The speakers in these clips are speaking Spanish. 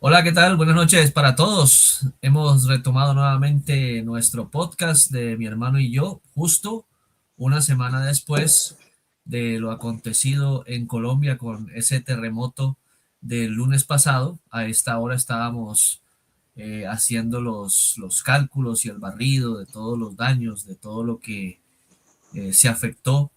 Hola, ¿qué tal? Buenas noches para todos. Hemos retomado nuevamente nuestro podcast de mi hermano y yo, justo una semana después de lo acontecido en Colombia con ese terremoto del lunes pasado. A esta hora estábamos haciendo los cálculos y el barrido de todos los daños, de todo lo que se afectó,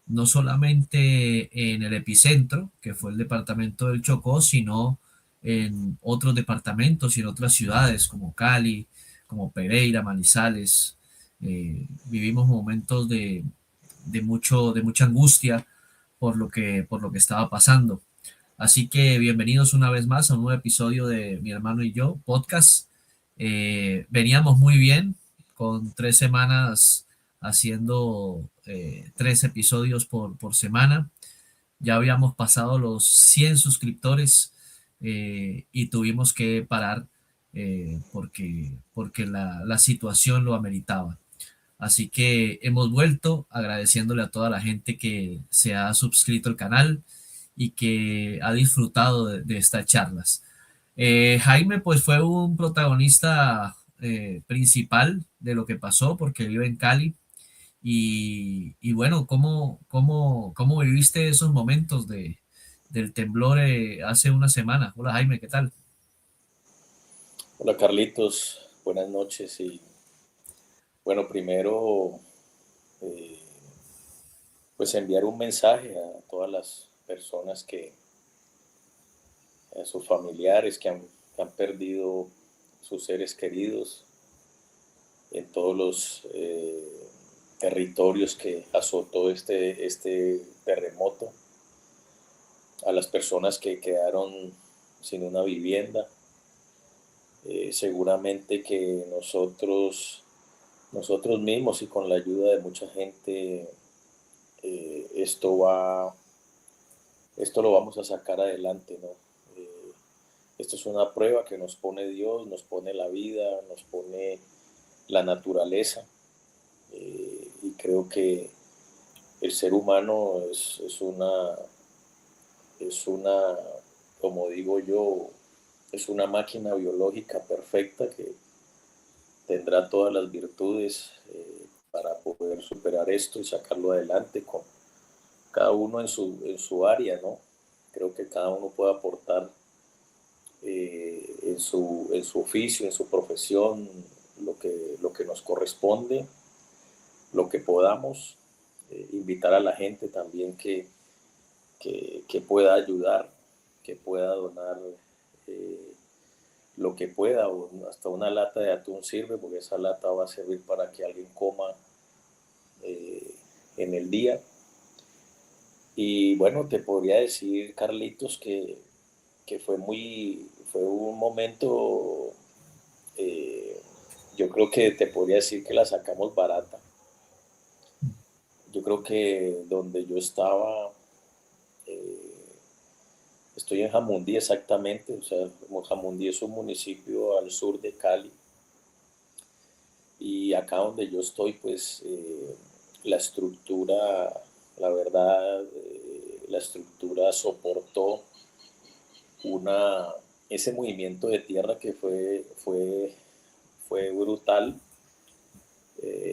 no solamente en el epicentro, que fue el departamento del Chocó, sino en otros departamentos y en otras ciudades como Cali, como Pereira, Manizales. Vivimos momentos de mucha angustia por lo que estaba pasando. Así que bienvenidos una vez más a un nuevo episodio de Mi hermano y yo, podcast. Veníamos muy bien con 3 semanas haciendo 3 episodios por semana. Ya habíamos pasado los 100 suscriptores y tuvimos que parar porque la situación lo ameritaba. Así que hemos vuelto agradeciéndole a toda la gente que se ha suscrito al canal y que ha disfrutado de estas charlas. Jaime pues fue un protagonista principal de lo que pasó porque vive en Cali y bueno, ¿cómo viviste esos momentos del temblor hace una semana? Hola Jaime, ¿qué tal? Hola Carlitos, buenas noches y bueno, primero eh, pues enviar un mensaje a todas las personas a sus familiares que han perdido sus seres queridos en todos los territorios que azotó este terremoto, a las personas que quedaron sin una vivienda. Seguramente que nosotros mismos y con la ayuda de mucha gente, eh, esto va, esto lo vamos a sacar adelante, ¿no? Eh, Esto es una prueba que nos pone Dios, nos pone la vida, nos pone la naturaleza, y creo que el ser humano es una, como digo yo, es una máquina biológica perfecta que tendrá todas las virtudes para poder superar esto y sacarlo adelante con cada uno en su área, ¿no? Creo que cada uno puede aportar en su oficio, en su profesión, lo que nos corresponde, lo que podamos, invitar a la gente también que pueda ayudar, que pueda donar eh, lo que pueda, o hasta una lata de atún sirve, porque esa lata va a servir para que alguien coma eh, en el día. Y bueno, te podría decir, Carlitos, que fue un momento, eh, yo creo que te podría decir que la sacamos barata. Yo creo que donde yo estaba, eh, estoy en Jamundí exactamente, o sea, Jamundí es un municipio al sur de Cali, y acá donde yo estoy, pues la estructura, la verdad, la estructura soportó una, ese movimiento de tierra que fue brutal.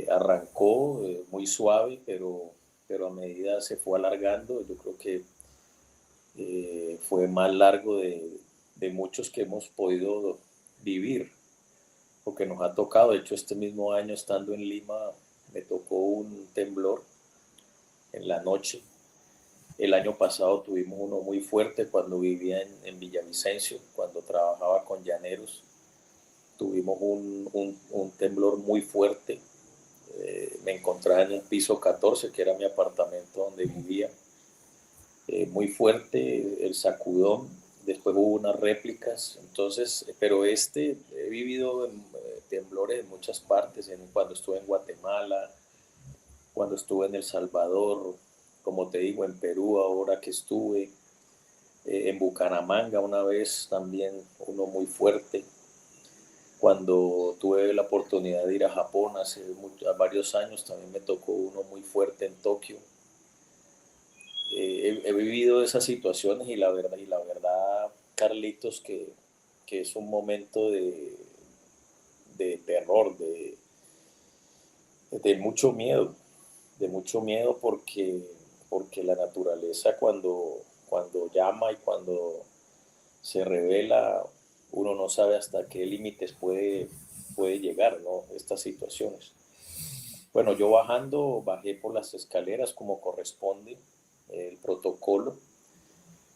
Arrancó muy suave, pero a medida se fue alargando. Yo creo que fue más largo de muchos que hemos podido vivir, porque nos ha tocado. De hecho, este mismo año, estando en Lima, me tocó un temblor en la noche. El año pasado tuvimos uno muy fuerte cuando vivía en Villavicencio, cuando trabajaba con llaneros. Tuvimos un temblor muy fuerte. Me encontraba en un piso 14, que era mi apartamento donde vivía. Muy fuerte el sacudón. Después hubo unas réplicas. Entonces, pero he vivido temblores en muchas partes, cuando estuve en Guatemala, cuando estuve en El Salvador, como te digo, en Perú ahora que estuve, en Bucaramanga una vez también uno muy fuerte. Cuando tuve la oportunidad de ir a Japón hace varios años, también me tocó uno muy fuerte en Tokio. He vivido esas situaciones, y la verdad, Carlitos, que que es un momento de terror, de mucho miedo porque la naturaleza cuando llama y cuando se revela, uno no sabe hasta qué límites puede llegar, ¿no? Estas situaciones. Bueno, yo bajé por las escaleras como corresponde el protocolo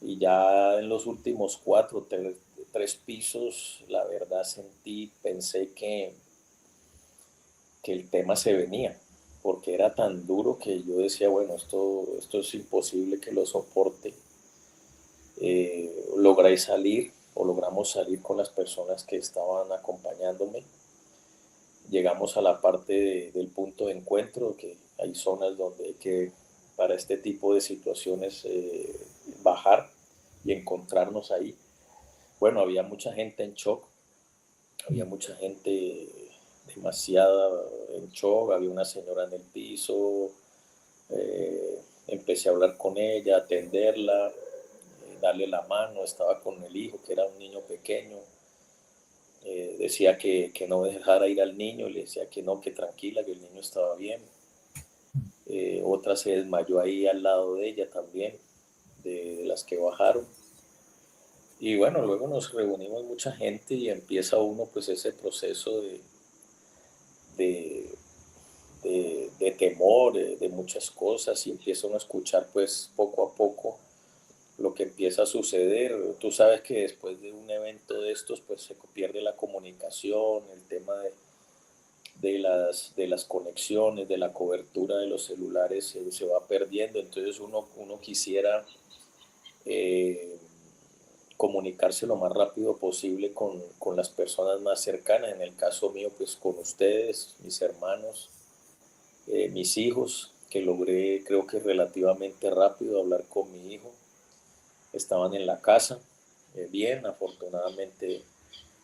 y ya en los últimos tres pisos, la verdad pensé que el tema se venía, porque era tan duro que yo decía, bueno, esto es imposible que lo soporte. Logramos salir con las personas que estaban acompañándome. Llegamos a la parte del punto de encuentro, que hay zonas donde hay que, para este tipo de situaciones, bajar y encontrarnos ahí. Bueno, había mucha gente en shock, había mucha gente demasiada en shock, había una señora en el piso, empecé a hablar con ella, atenderla, darle la mano, estaba con el hijo, que era un niño pequeño, decía que no dejara ir al niño, le decía que no, que tranquila, que el niño estaba bien. Otra se desmayó ahí al lado de ella también, de las que bajaron. Y bueno, luego nos reunimos mucha gente y empieza uno pues ese proceso de, de temor, de muchas cosas, y empieza uno a escuchar pues poco a poco lo que empieza a suceder. Tú sabes que después de un evento de estos pues se pierde la comunicación, el tema de las conexiones, de la cobertura de los celulares se va perdiendo, entonces uno quisiera eh, comunicarse lo más rápido posible con las personas más cercanas, en el caso mío pues con ustedes, mis hermanos, mis hijos, que logré creo que relativamente rápido hablar con mi hijo, estaban en la casa, bien, afortunadamente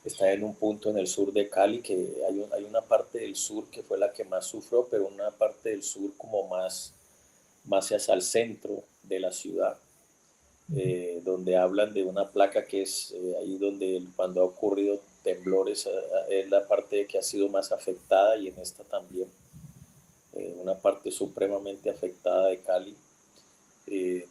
está en un punto en el sur de Cali, que hay una parte del sur que fue la que más sufrió, pero una parte del sur como más hacia el centro de la ciudad, donde hablan de una placa que es ahí donde cuando ha ocurrido temblores es la parte que ha sido más afectada, y en esta también, una parte supremamente afectada de Cali.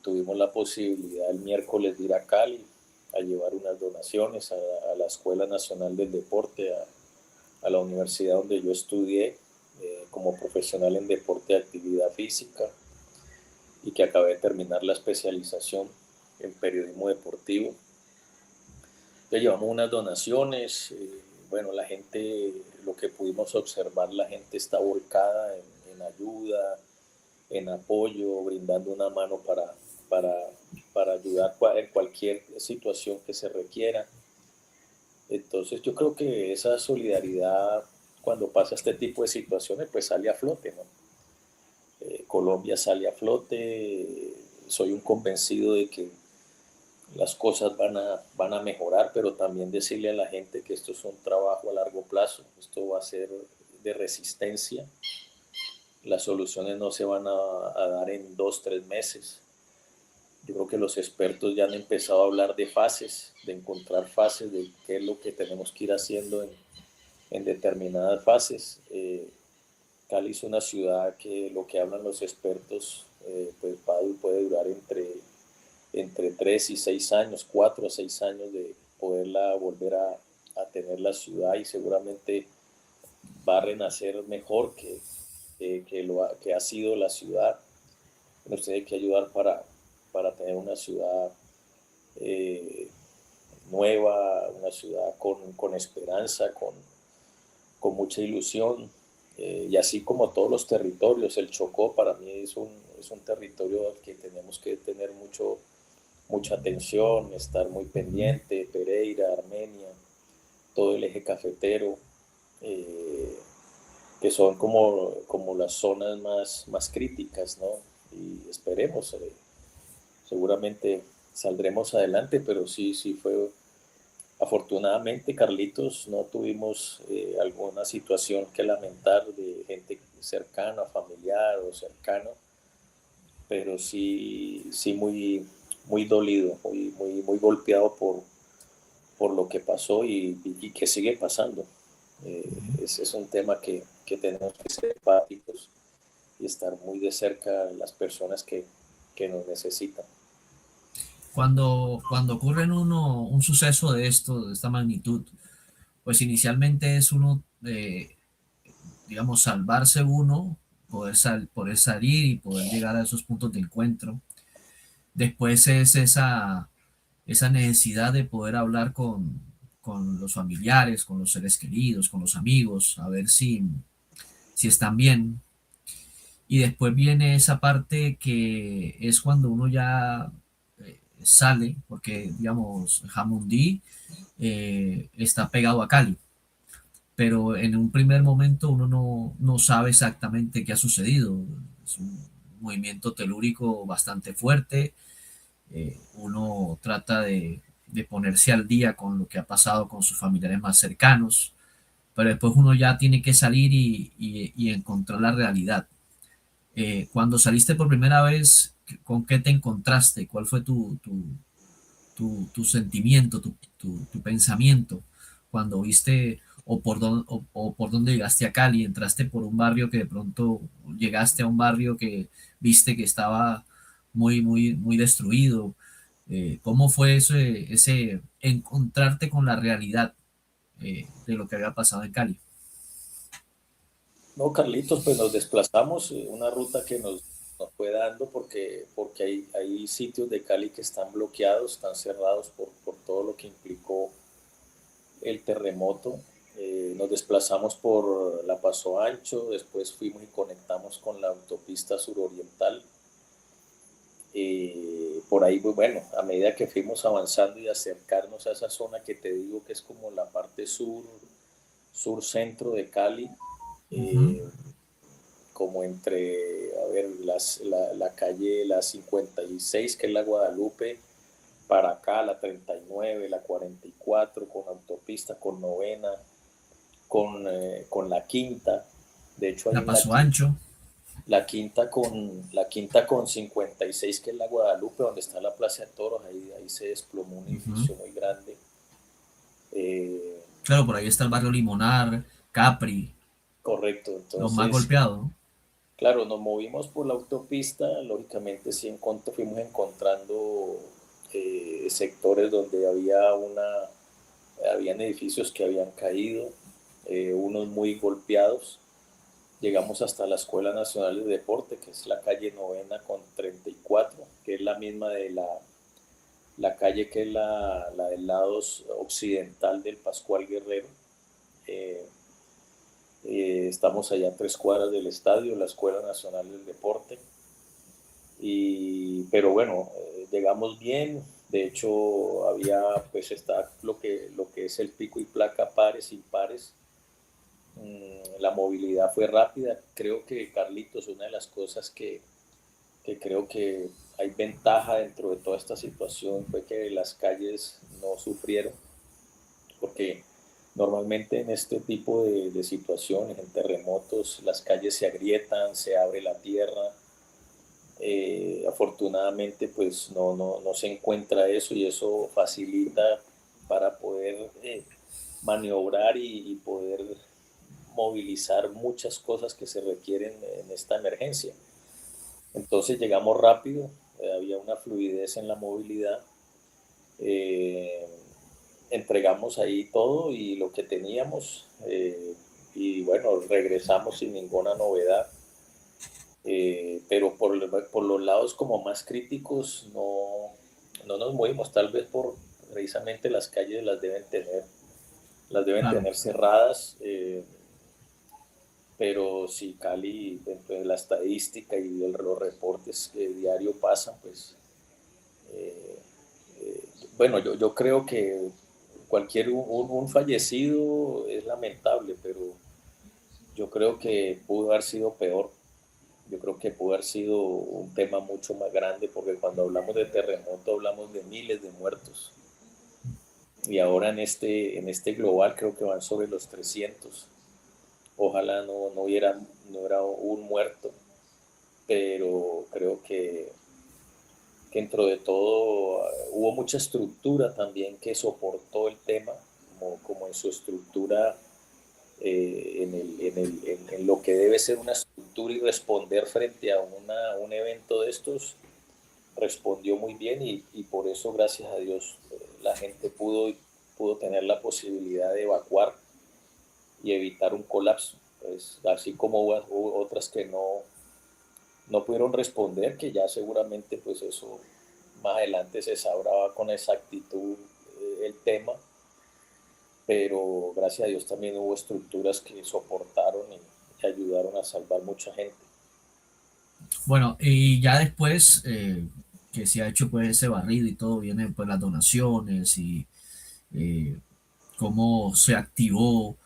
Tuvimos la posibilidad el miércoles de ir a Cali a llevar unas donaciones a la Escuela Nacional del Deporte, a la universidad donde yo estudié como profesional en deporte de actividad física, y que acabé de terminar la especialización en periodismo deportivo. Le llevamos unas donaciones, bueno, la gente, lo que pudimos observar, la gente está volcada en ayuda, en apoyo, brindando una mano para, para ayudar en cualquier situación que se requiera. Entonces yo creo que esa solidaridad cuando pasa este tipo de situaciones pues sale a flote, ¿no? Colombia sale a flote, soy un convencido de que las cosas van a mejorar, pero también decirle a la gente que esto es un trabajo a largo plazo, esto va a ser de resistencia, las soluciones no se van a dar en 2, 3 meses. Yo creo que los expertos ya han empezado a hablar de fases, de encontrar fases, de qué es lo que tenemos que ir haciendo en determinadas fases. Cali es una ciudad que lo que hablan los expertos pues puede durar entre 3 y 6 años, 4 a 6 años de poderla volver a tener la ciudad, y seguramente va a renacer mejor que ha sido la ciudad. Nos tiene que ayudar para tener una ciudad eh, nueva, una ciudad con esperanza, con mucha ilusión, y así como todos los territorios. El Chocó para mí es un territorio al que tenemos que tener mucha atención, estar muy pendiente, Pereira, Armenia, todo el eje cafetero, eh, que son como las zonas más críticas, ¿no? Y esperemos, seguramente saldremos adelante, pero sí fue, afortunadamente, Carlitos, no tuvimos alguna situación que lamentar de gente cercana, familiar o cercano, pero sí muy dolido, muy golpeado por lo que pasó y que sigue pasando. Ese es un tema que tenemos que ser empáticos y estar muy de cerca a las personas que nos necesitan. Cuando ocurre en uno un suceso de esto, de esta magnitud, pues inicialmente es uno, digamos, salvarse uno, poder salir y poder llegar a esos puntos de encuentro. Después es esa necesidad de poder hablar con los familiares, con los seres queridos, con los amigos, a ver si están bien. Y después viene esa parte que es cuando uno ya sale, porque digamos, Jamundí está pegado a Cali, pero en un primer momento uno no sabe exactamente qué ha sucedido. Es un movimiento telúrico bastante fuerte. Uno trata de ponerse al día con lo que ha pasado con sus familiares más cercanos, pero después uno ya tiene que salir y encontrar la realidad. Cuando saliste por primera vez, ¿con qué te encontraste? ¿Cuál fue tu sentimiento, tu pensamiento cuando viste o por dónde llegaste a Cali? ¿Entraste por un barrio que de pronto llegaste a un barrio que viste que estaba muy destruido? ¿Cómo fue ese encontrarte con la realidad de lo que había pasado en Cali? No, Carlitos, pues nos desplazamos, una ruta que nos fue dando porque hay sitios de Cali que están bloqueados, están cerrados por todo lo que implicó el terremoto. Nos desplazamos por la Paso Ancho, después fuimos y conectamos con la autopista suroriental. Por ahí, pues, bueno, a medida que fuimos avanzando y acercarnos a esa zona que te digo que es como la parte sur-centro de Cali, Ujú, eh, como entre, a ver, la calle la 56, que es la Guadalupe, para acá, la 39, la 44, con autopista, con novena, con la quinta. De hecho, hay la una Paso quinta, Ancho. la quinta con 56, que es la Guadalupe, donde está la Plaza de Toros. Ahí se desplomó un Ujú. edificio muy grande. Eh, Claro, por ahí está el barrio Limonar, Capri, Correcto, los más entonces, golpeados, ¿no? claro, nos movimos por la autopista, lógicamente sí fuimos encontrando sectores donde habían edificios que habían caído, unos muy golpeados. Llegamos hasta la Escuela Nacional de Deporte, que es la calle novena con 34, que es la misma de la calle que es la del lado occidental del Pascual Guerrero. Eh, Estamos allá a 3 cuadras del estadio, la Escuela Nacional del Deporte. Pero bueno, llegamos bien. De hecho, pues está lo que es el pico y placa pares, impares. La movilidad fue rápida. Creo que, Carlitos, una de las cosas que creo que hay ventaja dentro de toda esta situación fue que las calles no sufrieron, porque normalmente en este tipo de situaciones, en terremotos, las calles se agrietan, se abre la tierra. Afortunadamente, pues no se encuentra eso, y eso facilita para poder maniobrar y poder movilizar muchas cosas que se requieren en esta emergencia. Entonces llegamos rápido, había una fluidez en la movilidad. eh, Entregamos ahí todo y lo que teníamos, y bueno, regresamos sin ninguna novedad. Pero por los lados como más críticos no nos movimos, tal vez por precisamente las calles las deben Claro. tener cerradas. Pero si Cali, dentro de la estadística y de los reportes que diario pasan, pues eh, eh, bueno, yo creo que un fallecido es lamentable, pero yo creo que pudo haber sido peor. Yo creo que pudo haber sido un tema mucho más grande, porque cuando hablamos de terremoto hablamos de miles de muertos. Y ahora en este global creo que van sobre los 300. Ojalá no hubiera un muerto, pero creo que que dentro de todo hubo mucha estructura también que soportó el tema, como en su estructura, en lo que debe ser una estructura y responder frente a un evento de estos, respondió muy bien y por eso, gracias a Dios, la gente pudo tener la posibilidad de evacuar y evitar un colapso. Pues, así como hubo otras que no pudieron responder, que ya seguramente pues eso más adelante se sabrá con exactitud el tema, pero gracias a Dios también hubo estructuras que soportaron y ayudaron a salvar mucha gente. Bueno, y ya después que se ha hecho pues ese barrido y todo, vienen pues las donaciones y eh, cómo se activó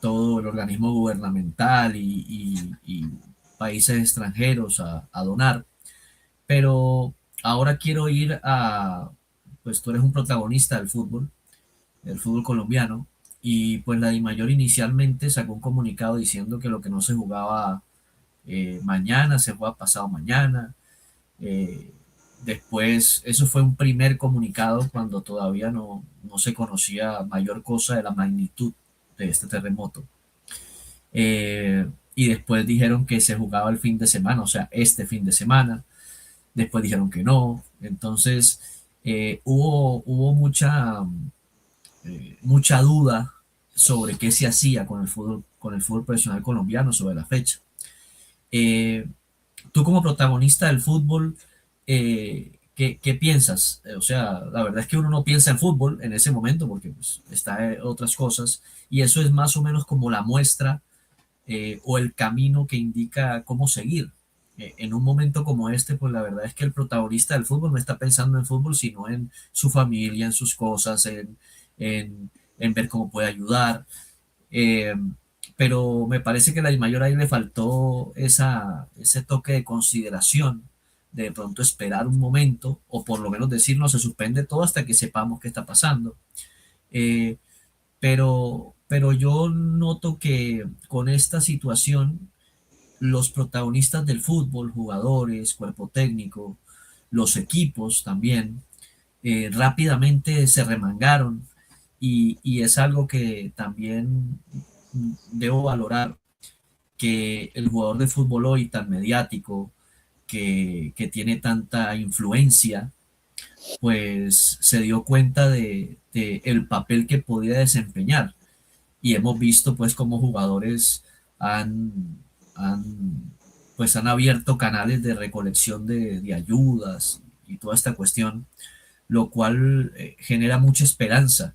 todo el organismo gubernamental y países extranjeros a donar. Pero ahora quiero ir a, pues tú eres un protagonista del fútbol colombiano, y pues la DIMAYOR inicialmente sacó un comunicado diciendo que lo que no se jugaba mañana se juega pasado mañana. Eh, Después, eso fue un primer comunicado cuando todavía no se conocía mayor cosa de la magnitud de este terremoto. Y después dijeron que se jugaba el fin de semana, o sea, este fin de semana. Después dijeron que no. Entonces, hubo mucha duda sobre qué se hacía con el fútbol profesional colombiano sobre la fecha. Eh, Tú como protagonista del fútbol, ¿qué piensas? O sea, la verdad es que uno no piensa en fútbol en ese momento porque pues, está en otras cosas, y eso es más o menos como la muestra o el camino que indica cómo seguir. En un momento como este, pues la verdad es que el protagonista del fútbol no está pensando en fútbol, sino en su familia, en sus cosas, en ver cómo puede ayudar. Eh, pero me parece que a la DIMAYOR ahí le faltó ese toque de consideración, de pronto esperar un momento, o por lo menos decir no se suspende todo hasta que sepamos qué está pasando. Eh, pero yo noto que con esta situación, los protagonistas del fútbol, jugadores, cuerpo técnico, los equipos también, rápidamente se remangaron, y es algo que también debo valorar, que el jugador de fútbol hoy tan mediático, que tiene tanta influencia, pues se dio cuenta de el papel que podía desempeñar, y hemos visto pues como jugadores han, han, pues han abierto canales de recolección de ayudas y toda esta cuestión, lo cual genera mucha esperanza,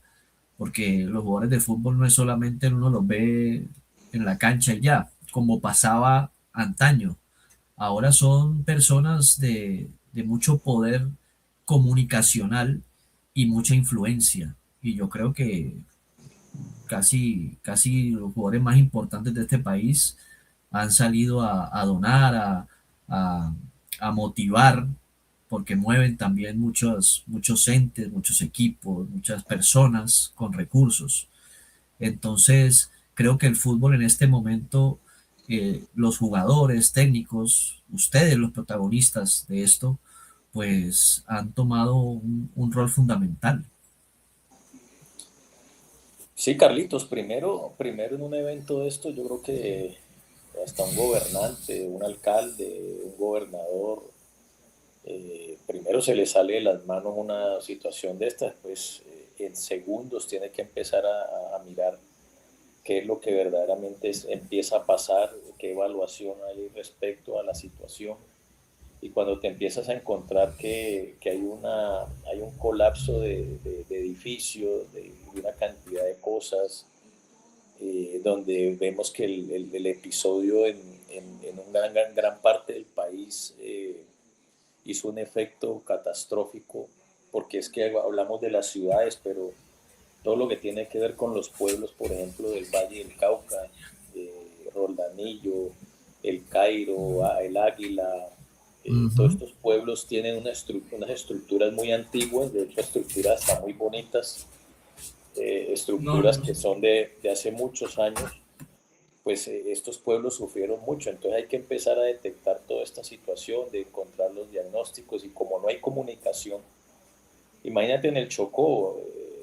porque los jugadores de fútbol no es solamente uno los ve en la cancha y ya, como pasaba antaño. Ahora son personas de mucho poder comunicacional y mucha influencia. Y yo creo que casi los jugadores más importantes de este país han salido a donar, a, a motivar, porque mueven también muchos entes, muchos equipos, muchas personas con recursos. Entonces, creo que el fútbol en este momento, los jugadores, técnicos, ustedes los protagonistas de esto, pues han tomado un rol fundamental. Sí, Carlitos, primero en un evento de esto, yo creo que hasta un gobernante, un alcalde, un gobernador, primero se le sale de las manos una situación de esta, después en segundos tiene que empezar a mirar qué es lo que verdaderamente empieza a pasar, qué evaluación hay respecto a la situación. Y cuando te empiezas a encontrar que hay un colapso de edificios, de una cantidad de cosas, donde vemos que el episodio en una gran parte del país hizo un efecto catastrófico, porque es que hablamos de las ciudades, pero todo lo que tiene que ver con los pueblos, por ejemplo, del Valle del Cauca, Roldanillo, El Cairo, el Águila, todos Ujú. estos pueblos tienen unas estructuras muy antiguas, de hecho estructuras hasta muy bonitas, No, estructuras que son de hace muchos años, pues estos pueblos sufrieron mucho. Entonces hay que empezar a detectar toda esta situación, de encontrar los diagnósticos, y como no hay comunicación, imagínate en el Chocó,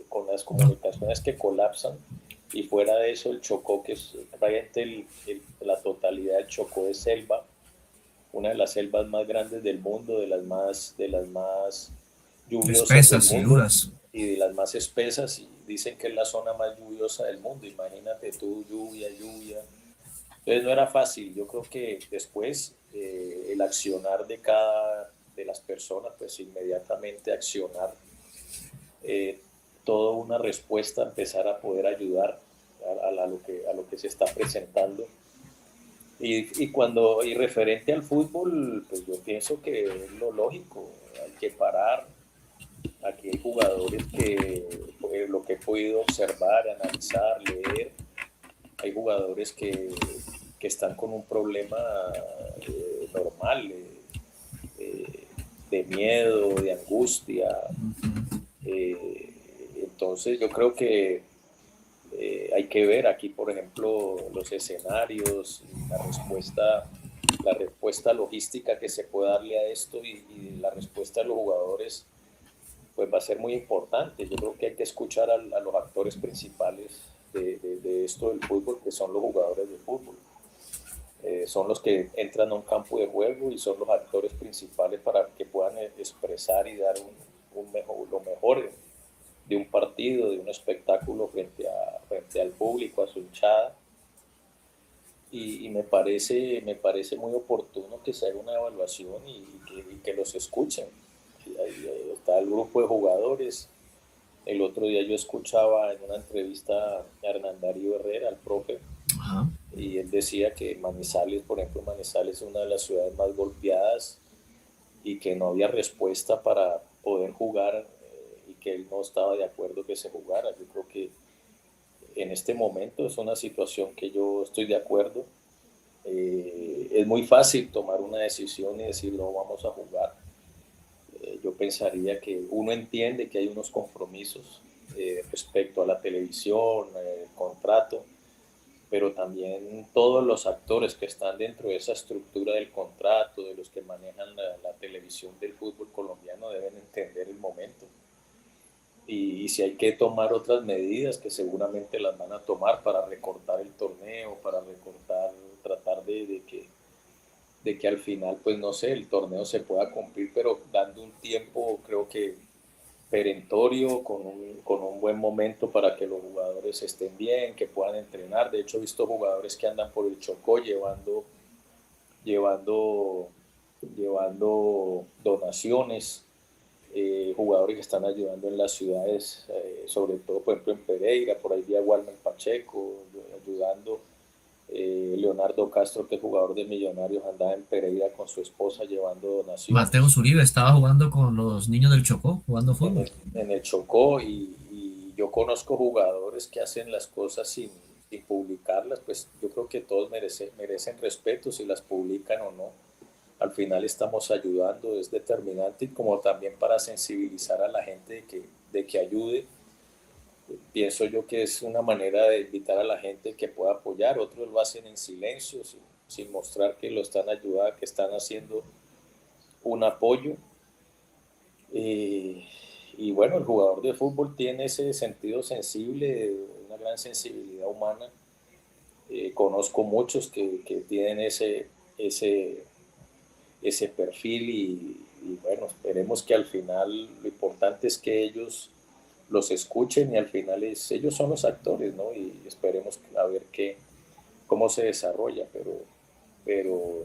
con las comunicaciones que colapsan, y fuera de eso el Chocó, que es prácticamente la totalidad del Chocó es selva, una de las selvas más grandes del mundo, de las más lluviosas del Espesas y mundo duras. y de las más espesas, y dicen que es la zona más lluviosa del mundo. Imagínate tú, lluvia, lluvia. Entonces no era fácil. Yo creo que después el accionar de las personas, pues inmediatamente accionar eh, toda una respuesta, empezar a poder ayudar a lo que se está presentando. Y referente al fútbol, pues yo pienso que es lo lógico, hay que parar. Aquí hay jugadores que, lo que he podido observar, analizar, leer, hay jugadores que están con un problema normal, de miedo, de angustia. Entonces yo creo que hay que ver aquí, por ejemplo, los escenarios, la respuesta logística que se puede darle a esto, y la respuesta de los jugadores, pues va a ser muy importante. Yo creo que hay que escuchar a los actores principales de esto del fútbol, que son los jugadores de fútbol. Son los que entran a un campo de juego y son los actores principales para que puedan expresar y dar lo mejor de un partido, de un espectáculo frente al público, a su hinchada. Y me parece muy oportuno que se haga una evaluación y que los escuchen. Ahí está el grupo de jugadores. El otro día yo escuchaba en una entrevista a Hernán Darío Herrera, al profe, Ajá. y él decía que Manizales, por ejemplo, Manizales es una de las ciudades más golpeadas y que no había respuesta para poder jugar, y que él no estaba de acuerdo que se jugara. Yo creo que en este momento es una situación que yo estoy de acuerdo. Es muy fácil tomar una decisión y decir no vamos a jugar. Yo pensaría que uno entiende que hay unos compromisos respecto a la televisión, el contrato, pero también todos los actores que están dentro de esa estructura del contrato, de los que manejan la televisión del fútbol colombiano, deben entender el momento. Y si hay que tomar otras medidas, que seguramente las van a tomar para recortar el torneo, para recortar, tratar de que al final, pues no sé, el torneo se pueda cumplir, pero dando un tiempo, creo que perentorio, con un buen momento para que los jugadores estén bien, que puedan entrenar. De hecho, he visto jugadores que andan por el Chocó llevando, llevando donaciones, jugadores que están ayudando en las ciudades, sobre todo, por ejemplo, en Pereira, por ahí vi a Walmer Pacheco ayudando. Leonardo Castro, que es jugador de Millonarios, andaba en Pereira con su esposa llevando Mateo donaciones Zuribe estaba jugando con los niños del Chocó, jugando en fútbol. el Chocó, y yo conozco jugadores que hacen las cosas sin publicarlas. Pues yo creo que todos merecen respeto, si las publican o no. Al final estamos ayudando, es determinante, y como también para sensibilizar a la gente de que ayude. Pienso yo que es una manera de invitar a la gente que pueda apoyar. Otros lo hacen en silencio, sin mostrar que lo están ayudando, que están haciendo un apoyo. Eh, y bueno, el jugador de fútbol tiene ese sentido sensible, una gran sensibilidad humana. Conozco muchos que tienen ese perfil, y bueno, esperemos que al final, lo importante es que ellos los escuchen, y al final ellos son los actores, ¿no? Y esperemos a ver cómo se desarrolla, pero,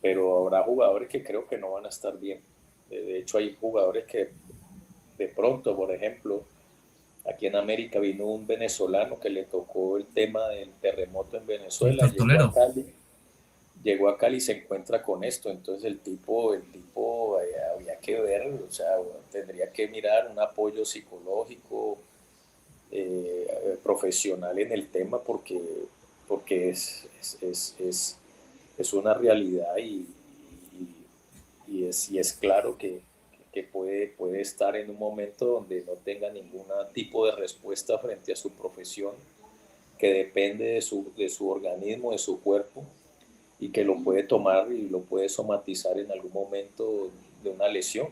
pero habrá jugadores que creo que no van a estar bien. De hecho, hay jugadores que de pronto, por ejemplo, aquí en América vino un venezolano que le tocó el tema del terremoto en El Venezuela, tortolero. llegó a Cali y se encuentra con esto. Entonces el tipo había que ver, o sea, tendría que mirar un apoyo psicológico, profesional en el tema, porque es una realidad, y es claro que puede estar en un momento donde no tenga ningún tipo de respuesta frente a su profesión, que depende de su organismo, de su cuerpo, y que lo puede tomar y lo puede somatizar en algún momento de una lesión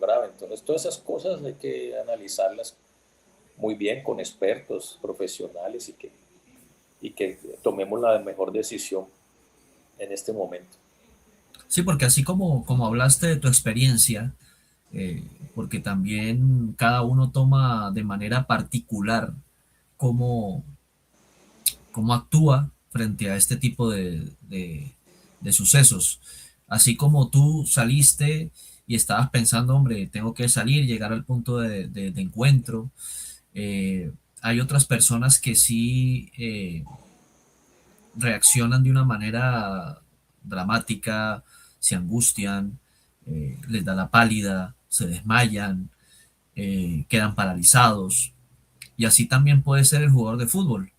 grave. Entonces, todas esas cosas hay que analizarlas muy bien con expertos profesionales y que tomemos la mejor decisión en este momento. Sí, porque así como hablaste de tu experiencia, eh, porque también cada uno toma de manera particular cómo, cómo actúa frente a este tipo de sucesos. Así como tú saliste y estabas pensando, hombre, tengo que salir, llegar al punto de encuentro, hay otras personas que sí reaccionan de una manera dramática, se angustian, les da la pálida, se desmayan, quedan paralizados. Y así también puede ser el jugador de fútbol.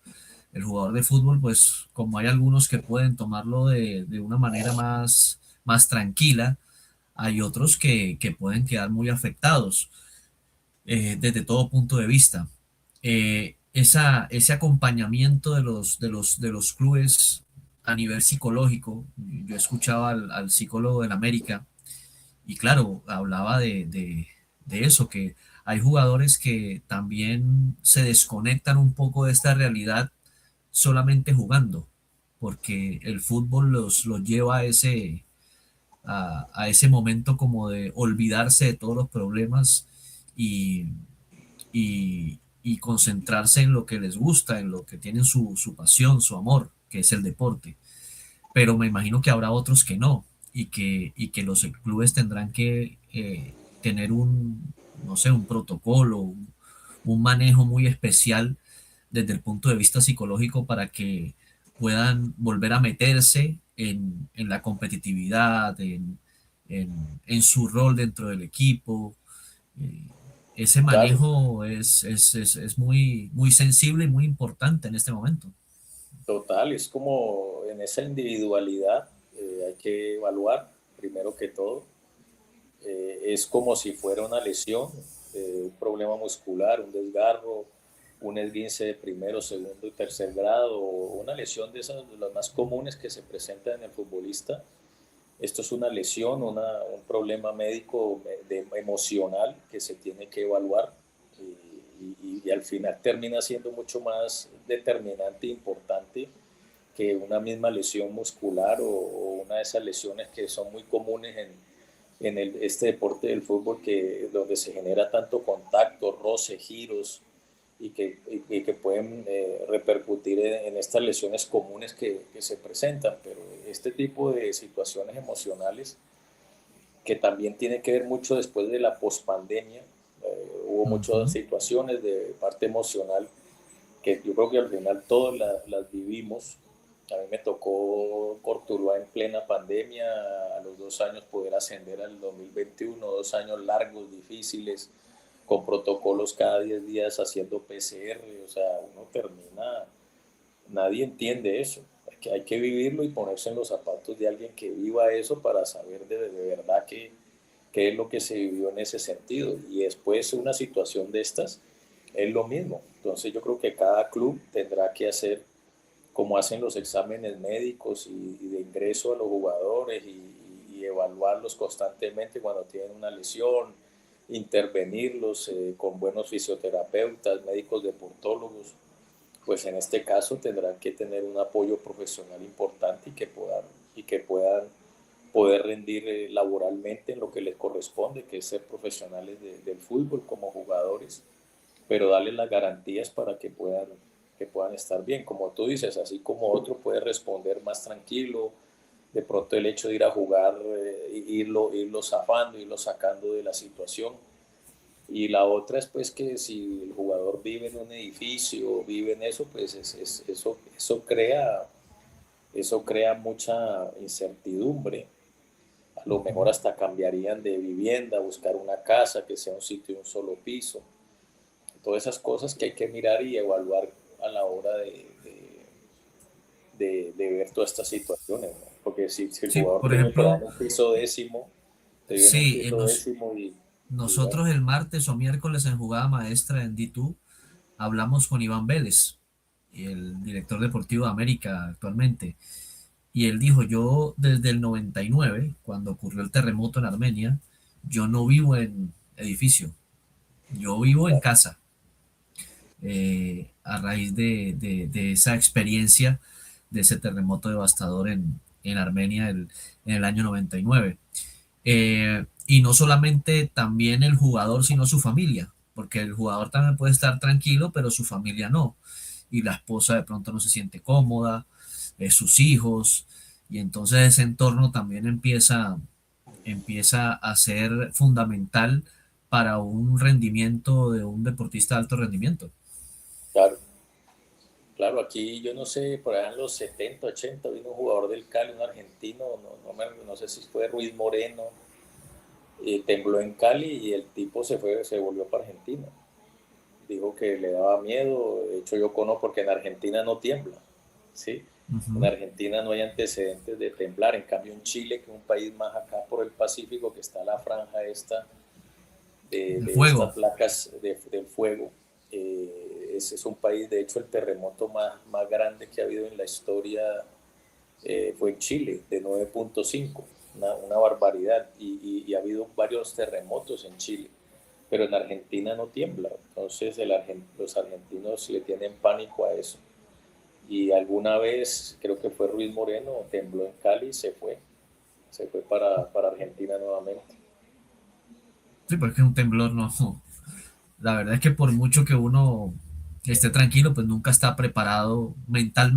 El jugador de fútbol, pues como hay algunos que pueden tomarlo de una manera más tranquila, hay otros que pueden quedar muy afectados desde todo punto de vista. Ese acompañamiento de los clubes a nivel psicológico, yo escuchaba al psicólogo del América y claro, hablaba de eso, que hay jugadores que también se desconectan un poco de esta realidad solamente jugando, porque el fútbol los lleva a ese momento como de olvidarse de todos los problemas y, y concentrarse en lo que les gusta, en lo que tienen su pasión, su amor, que es el deporte. Pero me imagino que habrá otros que no y que los clubes tendrán que tener no sé, un protocolo, un manejo muy especial desde el punto de vista psicológico para que puedan volver a meterse en la competitividad, en su rol dentro del equipo. Eh, Ese Claro, manejo es muy sensible y muy importante en este momento. total, es como en esa individualidad hay que evaluar primero que todo. Es como si fuera una lesión, un problema muscular, un desgarro, un esguince de primero, segundo y tercer grado, o una lesión de esas, de las más comunes que se presentan en el futbolista. Esto es una lesión, un problema médico emocional que se tiene que evaluar y al final termina siendo mucho más determinante e importante que una misma lesión muscular o una de esas lesiones que son muy comunes este deporte del fútbol, donde se genera tanto contacto, roce, giros y que pueden repercutir en estas lesiones comunes que se presentan. Pero este tipo de situaciones emocionales que también tiene que ver mucho después de la pospandemia, hubo muchas Ujú. situaciones de parte emocional que yo creo que al final todos las vivimos. A mí me tocó Cortuluá en plena pandemia, a los 2 años poder ascender al 2021, 2 años largos, difíciles, con protocolos cada 10 días haciendo PCR, o sea, uno termina, nadie entiende eso. Hay que vivirlo y ponerse en los zapatos de alguien que viva eso para saber de verdad qué es lo que se vivió en ese sentido. Y después una situación de estas es lo mismo. Entonces yo creo que cada club tendrá que hacer como hacen los exámenes médicos y de ingreso a los jugadores y evaluarlos constantemente cuando tienen una lesión, intervenirlos con buenos fisioterapeutas, médicos deportólogos, pues en este caso tendrán que tener un apoyo profesional importante y que puedan poder rendir laboralmente en lo que les corresponde, que es ser profesionales del fútbol como jugadores, pero darles las garantías para que puedan estar bien. Como tú dices, así como otro puede responder más tranquilo, de pronto el hecho de ir a jugar, irlo zafando, irlo sacando de la situación. Y la otra es pues que si el jugador vive en un edificio, vive en eso, pues eso crea mucha incertidumbre. A lo mejor hasta cambiarían de vivienda, buscar una casa que sea un sitio de un solo piso. Todas esas cosas que hay que mirar y evaluar a la hora de ver todas estas situaciones, ¿no? Porque si el Sí, jugador por te queda ejemplo, en un piso décimo, te viene un sí, piso décimo y bueno, nosotros el martes o miércoles en jugada maestra en D2 hablamos con Iván Vélez el director deportivo de América actualmente. Y él dijo, yo desde el 99, cuando ocurrió el terremoto en Armenia, yo no vivo en edificio, yo vivo en casa, a raíz de esa experiencia, de ese terremoto devastador en Armenia en el año 99. Y no solamente también el jugador, sino su familia, porque el jugador también puede estar tranquilo, pero su familia no. Y la esposa de pronto no se siente cómoda, sus hijos, y entonces ese entorno también empieza a ser fundamental para un rendimiento de un deportista de alto rendimiento. Claro, claro, aquí yo no sé, por allá en los 70, 80 vino un jugador del Cali, un argentino, no sé si fue Ruiz Moreno, tembló en Cali y el tipo se volvió para Argentina. Dijo que le daba miedo, de hecho yo conozco porque en Argentina no tiembla, ¿sí? En Ujú. Argentina no hay antecedentes de temblar, en cambio en Chile, que es un país más acá por el Pacífico, que está la franja esta El de estas fuego. placas del fuego, es un país, de hecho el terremoto más grande que ha habido en la historia fue en Chile, de 9.5, una barbaridad, y ha habido varios terremotos en Chile, pero en Argentina no tiembla, entonces los argentinos le tienen pánico a eso. Y alguna vez, creo que fue Ruiz Moreno, tembló en Cali y se fue para Argentina nuevamente. Sí, porque es un temblor, no. La verdad es que por mucho que uno esté tranquilo, pues nunca está preparado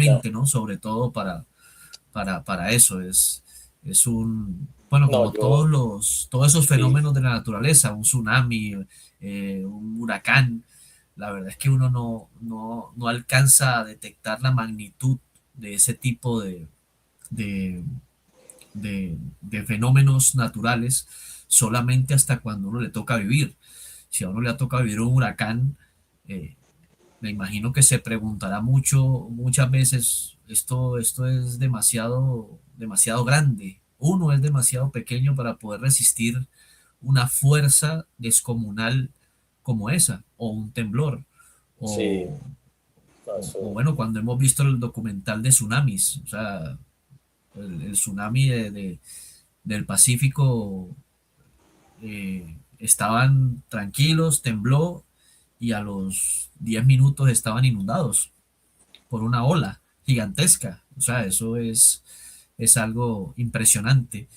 No, mentalmente, ¿no? Sobre todo para eso. Es un, bueno, no, como todos esos sí, fenómenos de la naturaleza, un tsunami, un huracán, la verdad es que uno no alcanza a detectar la magnitud de ese tipo de, de fenómenos naturales solamente hasta cuando uno le toca vivir. Si a uno le ha tocado vivir un huracán, eh, me imagino que se preguntará muchas veces, esto es demasiado grande. Uno es demasiado pequeño para poder resistir una fuerza descomunal como esa, o un temblor, sí, o, no, o eso, bueno, cuando hemos visto el documental de tsunamis, o sea, el tsunami del Pacífico, estaban tranquilos, tembló y a los 10 minutos estaban inundados por una ola gigantesca. O sea, es algo impresionante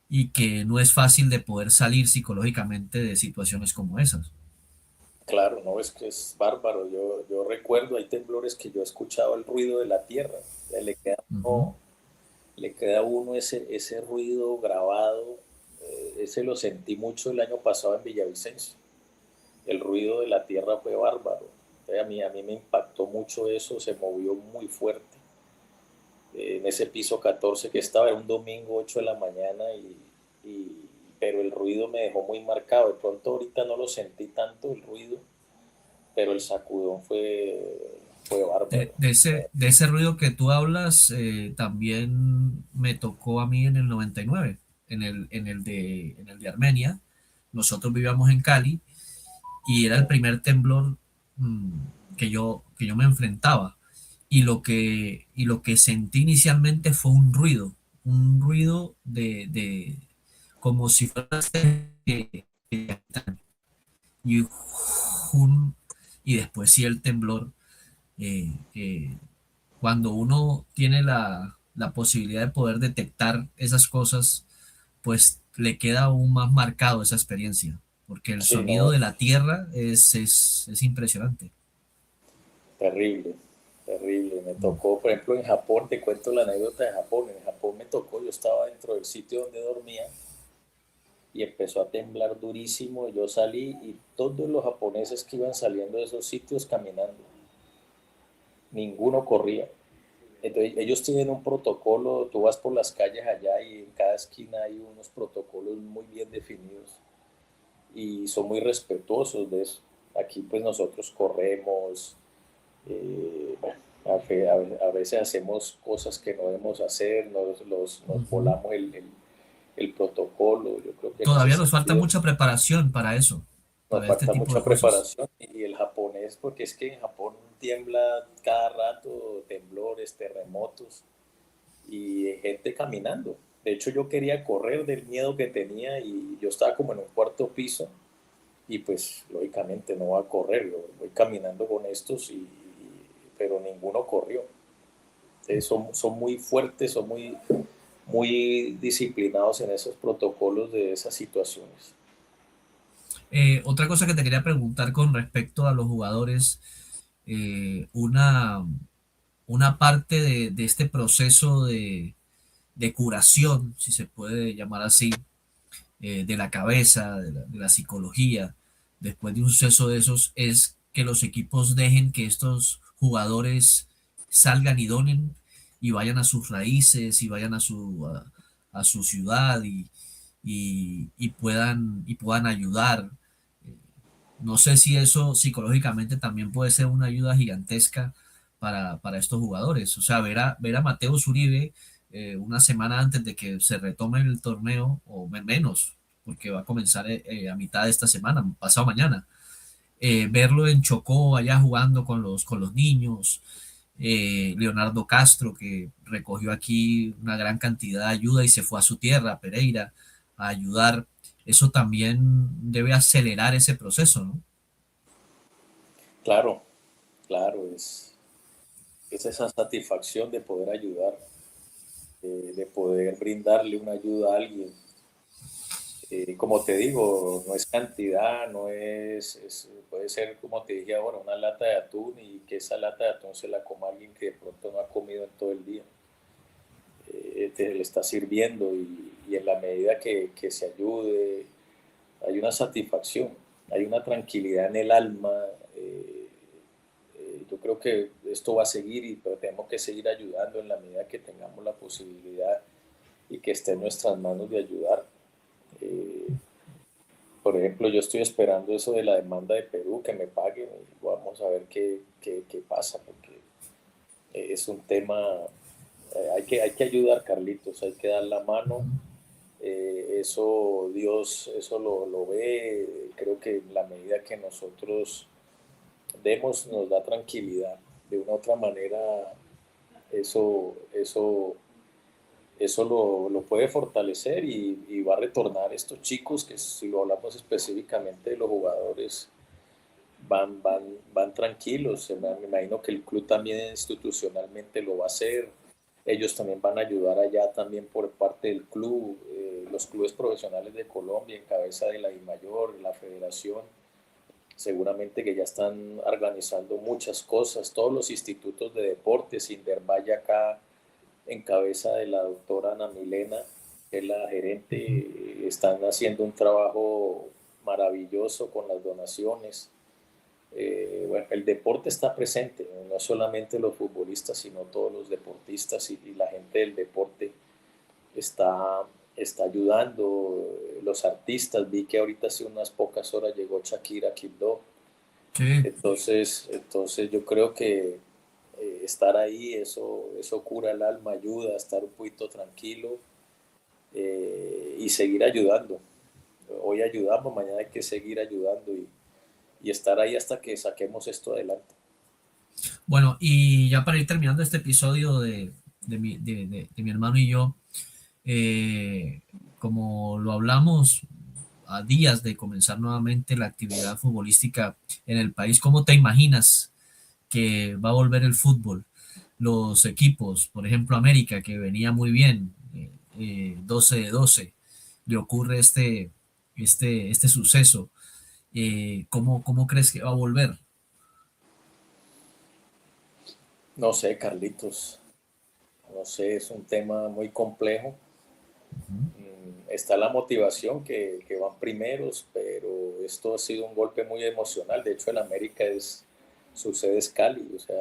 y que no es fácil de poder salir psicológicamente de situaciones como esas. claro, no, es que es bárbaro. Yo recuerdo, hay temblores que yo he escuchado el ruido de la tierra. Ya Ujú. le queda a uno ese ruido grabado. Ese lo sentí mucho el año pasado en Villavicencio. El ruido de la tierra fue bárbaro. A mí me impactó mucho eso, se movió muy fuerte. En ese piso 14 que estaba, era un domingo 8 de la mañana, pero el ruido me dejó muy marcado. De pronto ahorita no lo sentí tanto el ruido, pero el sacudón fue bárbaro. De ese ruido que tú hablas, también me tocó a mí en el 99, en el de Armenia. Nosotros vivíamos en Cali y era el primer temblor, que yo me enfrentaba. Y lo que sentí inicialmente fue un ruido como si fuera y, un- y después sí el temblor. Cuando uno tiene la posibilidad de poder detectar esas cosas, pues le queda aún más marcado esa experiencia, porque el Sí, no, sonido de es la tierra es impresionante. terrible, terrible. Me tocó, por ejemplo, en Japón, te cuento la anécdota de Japón. En Japón me tocó, yo estaba dentro del sitio donde dormía y empezó a temblar durísimo. Y yo salí y todos los japoneses que iban saliendo de esos sitios caminando, ninguno corría. Entonces, ellos tienen un protocolo, tú vas por las calles allá y en cada esquina hay unos protocolos muy bien definidos y son muy respetuosos de eso. Aquí pues nosotros corremos, bueno, a veces hacemos cosas que no debemos hacer, nos Ujú. volamos el protocolo. Yo creo que en ese Todavía nos falta sentido mucha preparación para eso, nos para este falta tipo mucha de cosas. preparación y el japonés, porque es que en Japón tiembla cada rato, temblores, terremotos y gente caminando. De hecho, yo quería correr del miedo que tenía y yo estaba como en un cuarto piso y pues lógicamente no voy a correr, yo voy caminando con estos pero ninguno corrió. Son muy fuertes, son muy disciplinados en esos protocolos de esas situaciones. Otra cosa que te quería preguntar con respecto a los jugadores, eh, una, una parte de este proceso de curación, si se puede llamar así, de la cabeza, de la psicología, después de un suceso de esos, es que los equipos dejen que estos jugadores salgan y donen y vayan a sus raíces y vayan a su ciudad y puedan ayudar. No sé si eso psicológicamente también puede ser una ayuda gigantesca para estos jugadores. O sea, ver a Mateus Uribe una semana antes de que se retome el torneo, o menos, porque va a comenzar a mitad de esta semana, pasado mañana. Verlo en Chocó, allá jugando con los niños. Leonardo Castro, que recogió aquí una gran cantidad de ayuda y se fue a su tierra, Pereira, a ayudar. Eso también debe acelerar ese proceso, ¿no? Claro, claro, es esa satisfacción de poder ayudar, de poder brindarle una ayuda a alguien. Como te digo, no es cantidad, no puede ser, como te dije ahora, una lata de atún y que esa lata de atún se la coma alguien que de pronto no ha comido en todo el día. Te le está sirviendo y en la medida que se ayude, hay una satisfacción, hay una tranquilidad en el alma. Yo creo que esto va a seguir pero tenemos que seguir ayudando en la medida que tengamos la posibilidad y que esté en nuestras manos de ayudar. Eh, por ejemplo, yo estoy esperando eso de la demanda de Perú, que me paguen y vamos a ver qué pasa, porque es un tema, hay que ayudar, Carlitos, hay que dar la mano. Eso Dios, eso lo ve, creo que en la medida que nosotros demos nos da tranquilidad. De una u otra manera, eso lo puede fortalecer y va a retornar estos chicos que si lo hablamos específicamente de los jugadores van tranquilos. Me imagino que el club también institucionalmente lo va a hacer. Ellos también van a ayudar allá también por parte del club, los clubes profesionales de Colombia en cabeza de la DIMAYOR, la federación, seguramente que ya están organizando muchas cosas, todos los institutos de deportes, Indervaya acá en cabeza de la doctora Ana Milena, que es la gerente, están haciendo un trabajo maravilloso con las donaciones. Bueno, el deporte está presente, no solamente los futbolistas, sino todos los deportistas y la gente del deporte está, está ayudando. Los artistas, vi que ahorita hace unas pocas horas llegó Shakira Kibdo. Sí. Entonces yo creo que estar ahí, eso cura el alma, ayuda a estar un poquito tranquilo y seguir ayudando. Hoy ayudamos, mañana hay que seguir ayudando y estar ahí hasta que saquemos esto adelante. Bueno, y ya para ir terminando este episodio de mi hermano y yo, eh, como lo hablamos a días de comenzar nuevamente la actividad futbolística en el país, ¿cómo te imaginas que va a volver el fútbol? Los equipos, por ejemplo, América, que venía muy bien, 12 de 12, le ocurre este suceso. ¿Cómo crees que va a volver? No sé, Carlitos, no sé, es un tema muy complejo. Ujú. Está la motivación que van primeros, pero esto ha sido un golpe muy emocional. De hecho, el América su sede es Cali, o sea,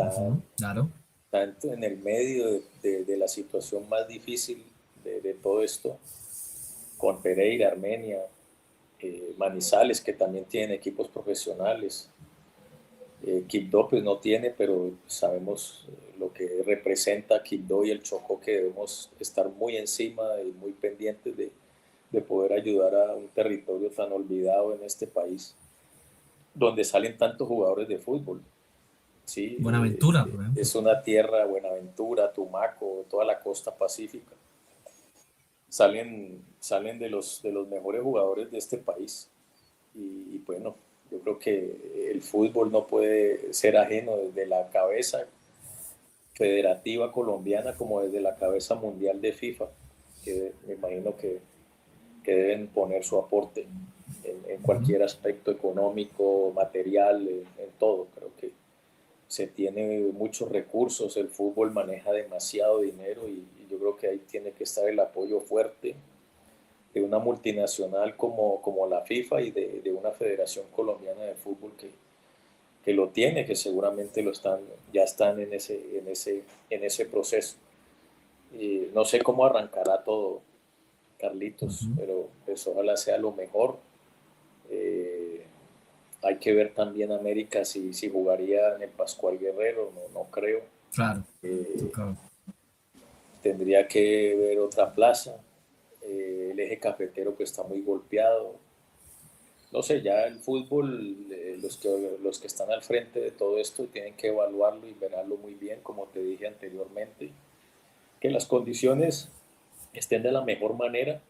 Ujú, claro. está en el medio de la situación más difícil de todo esto, con Pereira, Armenia, Manizales, que también tienen equipos profesionales. Quibdó pues no tiene, pero sabemos lo que representa Quibdó y el Chocó, que debemos estar muy encima y muy pendientes de poder ayudar a un territorio tan olvidado en este país, donde salen tantos jugadores de fútbol. ¿sí? Buenaventura, por ejemplo. Es una tierra, Buenaventura, Tumaco, toda la costa pacífica. Salen de los mejores jugadores de este país. Y bueno, yo creo que el fútbol no puede ser ajeno desde la cabeza federativa colombiana como desde la cabeza mundial de FIFA, que me imagino que deben poner su aporte en Ujú. cualquier aspecto económico, material, en todo. Creo que se tiene muchos recursos, el fútbol maneja demasiado dinero y yo creo que ahí tiene que estar el apoyo fuerte de una multinacional como la FIFA y de una federación colombiana de fútbol que lo tiene, que seguramente ya están en ese proceso. Y no sé cómo arrancará todo, Carlitos, Ujú. pero pues ojalá sea lo mejor. Eh, Hay que ver también América si jugaría en el Pascual Guerrero, no creo. Claro, Eh, toca. Tendría que ver otra plaza. El eje cafetero que está muy golpeado. No sé, ya el fútbol, los que están al frente de todo esto tienen que evaluarlo y verlo muy bien, como te dije anteriormente, que las condiciones estén de la mejor manera,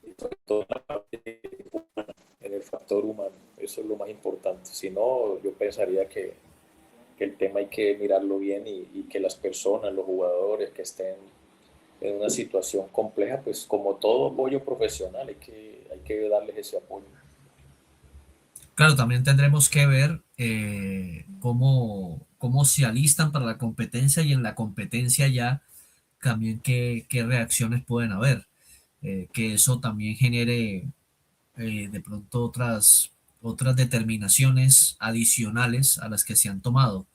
y sobre todo en la parte humana, en el factor humano. Eso es lo más importante. Si no, yo pensaría que el tema hay que mirarlo bien y que las personas, los jugadores que estén en una situación compleja, pues como todo apoyo profesional, hay que darles ese apoyo. Claro, también tendremos que ver cómo se alistan para la competencia y en la competencia ya también qué reacciones pueden haber. Que eso también genere de pronto otras determinaciones adicionales a las que se han tomado,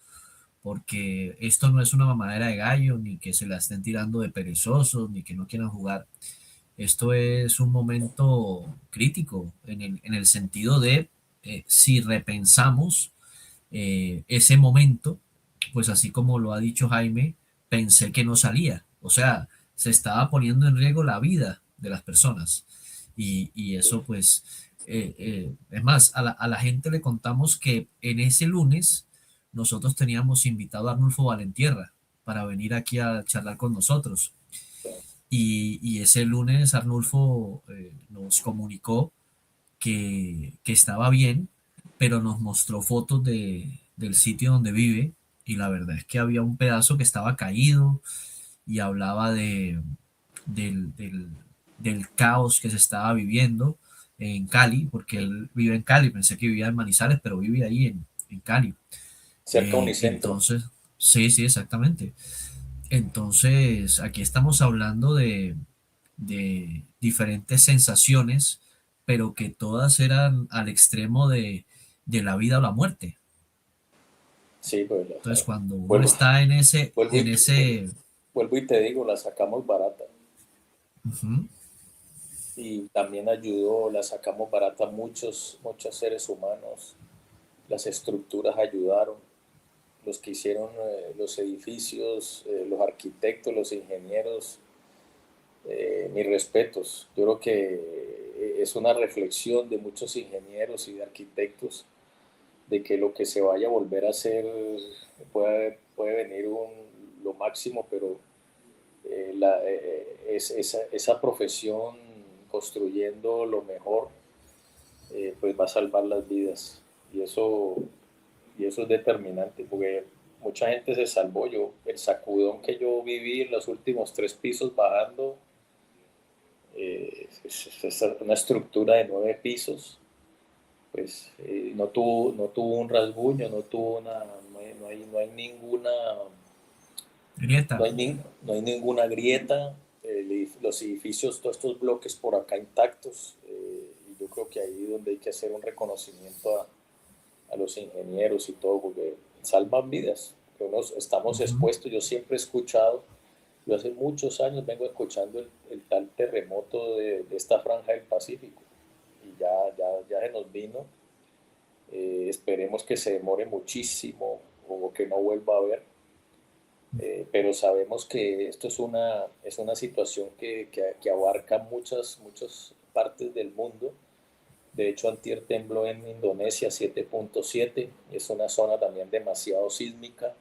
porque esto no es una mamadera de gallo, ni que se la estén tirando de perezosos, ni que no quieran jugar. Esto es un momento crítico en el sentido de si repensamos ese momento, pues así como lo ha dicho Jaime, pensé que no salía. O sea, se estaba poniendo en riesgo la vida de las personas. Y eso pues, es más, a la gente le contamos que en ese lunes nosotros teníamos invitado a Arnulfo Valentierra para venir aquí a charlar con nosotros. Y ese lunes Arnulfo nos comunicó que estaba bien, pero nos mostró fotos del sitio donde vive y la verdad es que había un pedazo que estaba caído y hablaba del caos que se estaba viviendo en Cali, porque él vive en Cali, pensé que vivía en Manizales, pero vive ahí en Cali. Cerca de Unicentro. Entonces, sí, sí, exactamente. Entonces, aquí estamos hablando de diferentes sensaciones, pero que todas eran al extremo de la vida o la muerte. Sí, pues Entonces, cuando uno vuelvo, está en ese, vuelvo, en y, ese, vuelvo y te digo, la sacamos barata. ujú, Y también ayudó, la sacamos barata muchos seres humanos. Las estructuras ayudaron, los que hicieron los edificios, los arquitectos, los ingenieros, mis respetos. Yo creo que es una reflexión de muchos ingenieros y de arquitectos de que lo que se vaya a volver a hacer puede venir lo máximo, pero esa profesión construyendo lo mejor, pues va a salvar las vidas. Y eso, y eso es determinante, porque mucha gente se salvó. El sacudón que yo viví en los últimos 3 pisos bajando, es una estructura de 9 pisos, pues no tuvo un rasguño, no hay ninguna, grieta. no hay ninguna grieta, los edificios, todos estos bloques por acá intactos, y yo creo que ahí es donde hay que hacer un reconocimiento a los ingenieros y todo, porque salvan vidas. Estamos Ujú. expuestos, yo siempre he escuchado, yo hace muchos años vengo escuchando el tal terremoto de esta franja del Pacífico, y ya se nos vino. Esperemos que se demore muchísimo o que no vuelva a haber, pero sabemos que esto es una situación que abarca muchas partes del mundo De hecho, antier tembló en Indonesia 7.7, es una zona también demasiado sísmica.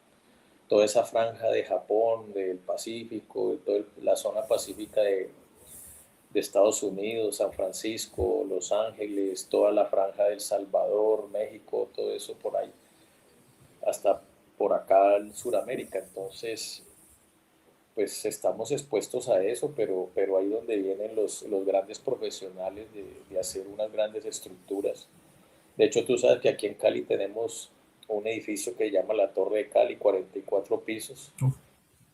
Toda esa franja de Japón, del Pacífico, toda la zona pacífica de Estados Unidos, San Francisco, Los Ángeles, toda la franja de El Salvador, México, todo eso por ahí, hasta por acá en Sudamérica. Entonces, pues estamos expuestos a eso, pero ahí donde vienen los grandes profesionales de hacer unas grandes estructuras. De hecho, tú sabes que aquí en Cali tenemos un edificio que se llama la Torre de Cali, 44 pisos. Uf,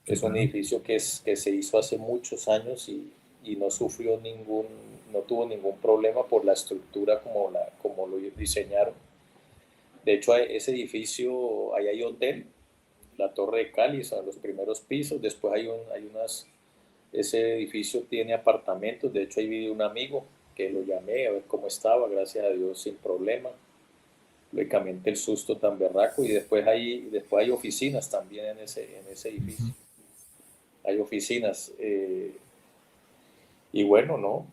qué Es un bueno. edificio que se hizo hace muchos años y no sufrió no tuvo ningún problema por la estructura como lo diseñaron. De hecho, ese edificio, ahí hay hotel, la Torre de Cali, son los primeros pisos. Después ese edificio tiene apartamentos. De hecho, ahí vive un amigo que lo llamé a ver cómo estaba, gracias a Dios sin problema. Lógicamente el susto tan berraco. Y después hay oficinas también en ese edificio. Hay oficinas. Y bueno, ¿no?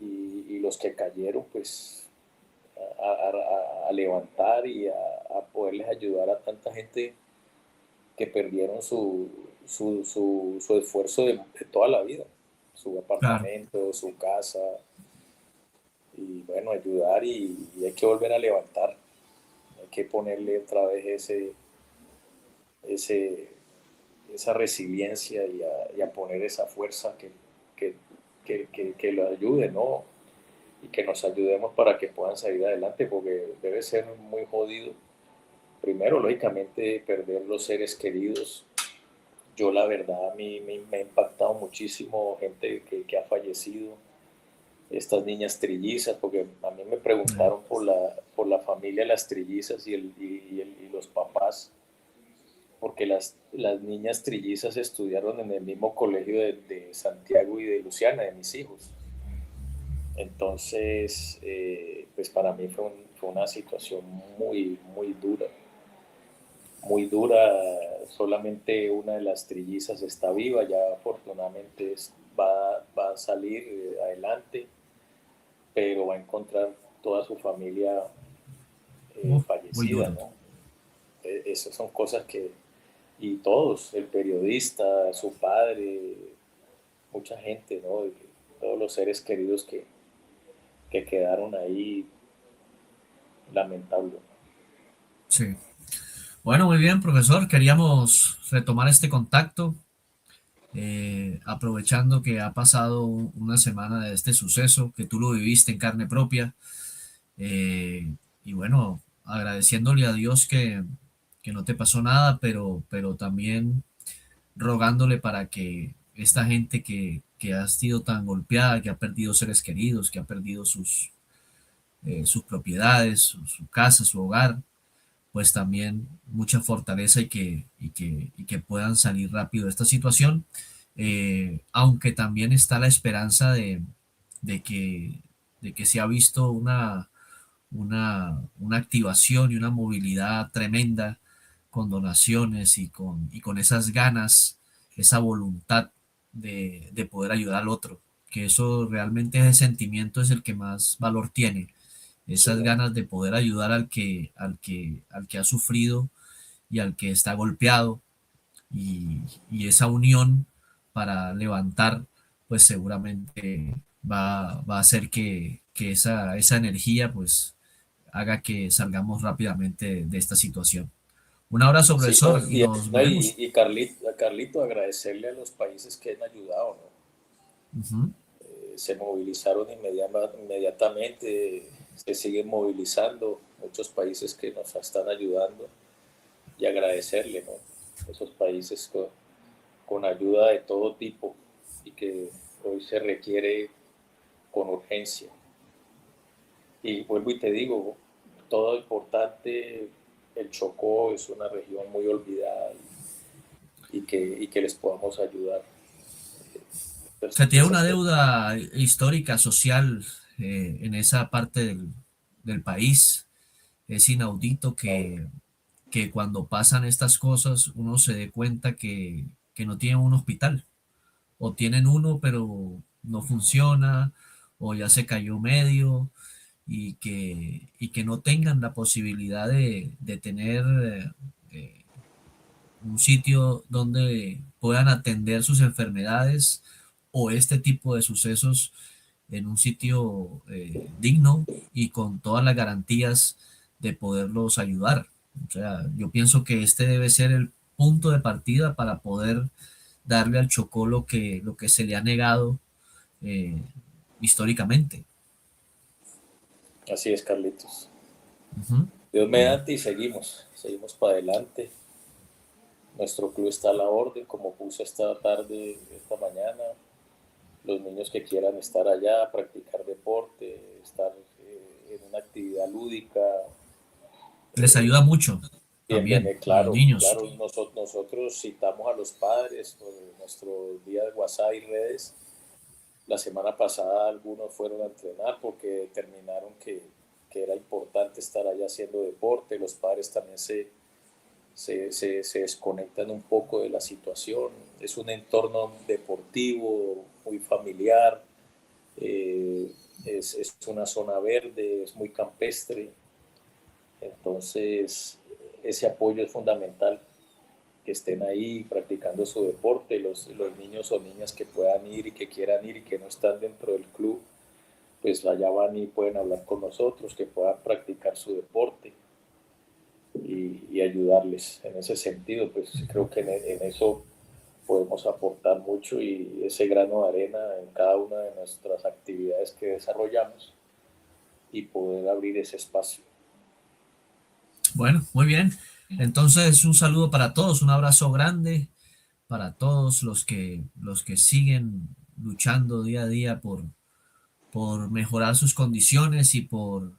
Y los que cayeron, pues a levantar y a poderles ayudar a tanta gente que perdieron su esfuerzo de toda la vida, su Claro, apartamento, su casa, y bueno, ayudar y hay que volver a levantar, hay que ponerle otra vez ese, esa resiliencia y a poner esa fuerza que, que lo ayude, ¿no? Y que nos ayudemos para que puedan salir adelante, porque debe ser muy jodido. Primero, lógicamente, perder los seres queridos. Yo la verdad, a mí me ha impactado muchísimo gente que ha fallecido, estas niñas trillizas, porque a mí me eh, preguntaron por la familia de las trillizas y los papás, porque las niñas trillizas estudiaron en el mismo colegio de Santiago y de Luciana, de mis hijos. Entonces, pues para mí fue una situación muy dura, muy dura. Solamente una de las trillizas está viva, ya afortunadamente va a salir adelante, pero va a encontrar toda su familia muy fallecida, duro. ¿no? Esas son cosas y todos, el periodista, su padre, mucha gente, ¿no? Todos los seres queridos que quedaron ahí, lamentable. Sí. Bueno, muy bien, profesor. Queríamos retomar este contacto, aprovechando que ha pasado una semana de este suceso, que tú lo viviste en carne propia. Y bueno, agradeciéndole a Dios que no te pasó nada, pero también rogándole para que esta gente que ha sido tan golpeada, que ha perdido seres queridos, que ha perdido sus propiedades, su casa, su hogar, pues también mucha fortaleza y que puedan salir rápido de esta situación, aunque también está la esperanza de que, de que se ha visto una activación y una movilidad tremenda con donaciones y con esas ganas, esa voluntad de poder ayudar al otro, que eso realmente ese sentimiento es el que más valor tiene, Sí, esas ganas de poder ayudar al que ha sufrido y al que está golpeado y esa unión para levantar, pues seguramente va a hacer que esa energía pues haga que salgamos rápidamente de esta situación. Un abrazo, sí, no, profesor, y nos no, veremos. y Carlito, agradecerle a los países que han ayudado, ¿no? Ujú. Se movilizaron inmediatamente, se siguen movilizando muchos países que nos están ayudando y agradecerle, ¿no? Esos países con ayuda de todo tipo y que hoy se requiere con urgencia. Y vuelvo y te digo, todo importante, el Chocó es una región muy olvidada y que les podamos ayudar. Se Pues, tiene una deuda histórica, social, en esa parte del país. Es inaudito que cuando pasan estas cosas uno se dé cuenta que no tienen un hospital, o tienen uno pero no funciona, o ya se cayó medio, y que no tengan la posibilidad de tener un sitio donde puedan atender sus enfermedades o este tipo de sucesos en un sitio digno y con todas las garantías de poderlos ayudar. O sea, yo pienso que este debe ser el punto de partida para poder darle al Chocó lo que se le ha negado eh, históricamente. Así es, Carlitos. Ujú. Dios Bien. mediante y seguimos para adelante. Nuestro club está a la orden, como puse esta tarde, esta mañana. Los niños que quieran estar allá, practicar deporte, estar en una actividad lúdica, Les eh, ayuda mucho también bienvenido, a los claro, niños. claro. Nosotros citamos a los padres por nuestro día de WhatsApp y redes. La semana pasada algunos fueron a entrenar porque determinaron que era importante estar allá haciendo deporte. Los padres también se desconectan un poco de la situación. Es un entorno deportivo, muy familiar, eh, es una zona verde, es muy campestre. Entonces, ese apoyo es fundamental, que estén ahí practicando su deporte, los niños o niñas que puedan ir y que quieran ir y que no están dentro del club, pues allá van y pueden hablar con nosotros, que puedan practicar su deporte y ayudarles en ese sentido. Pues creo que en eso podemos aportar mucho y ese grano de arena en cada una de nuestras actividades que desarrollamos y poder abrir ese espacio. Bueno, muy bien. Entonces, un saludo para todos, un abrazo grande para todos los que siguen luchando día a día por mejorar sus condiciones y por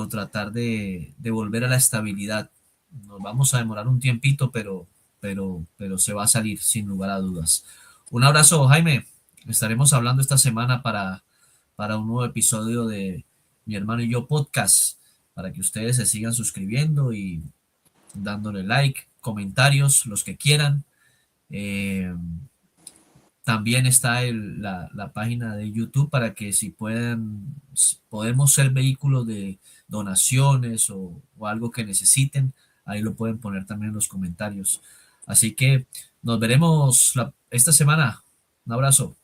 tratar de volver a la estabilidad. Nos vamos a demorar un tiempito, pero se va a salir sin lugar a dudas. Un abrazo, Jaime. Estaremos hablando esta semana para un nuevo episodio de Mi Hermano y Yo podcast, para que ustedes se sigan suscribiendo y dándole like, comentarios, los que quieran. Eh, También está la página de YouTube para que si pueden, podemos ser vehículos de donaciones o algo que necesiten, ahí lo pueden poner también en los comentarios. Así que nos veremos esta semana. Un abrazo.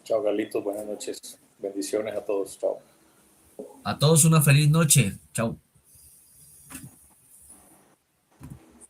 Chao, Carlitos, buenas noches. Bendiciones a todos. Chao. A todos una feliz noche. Chao.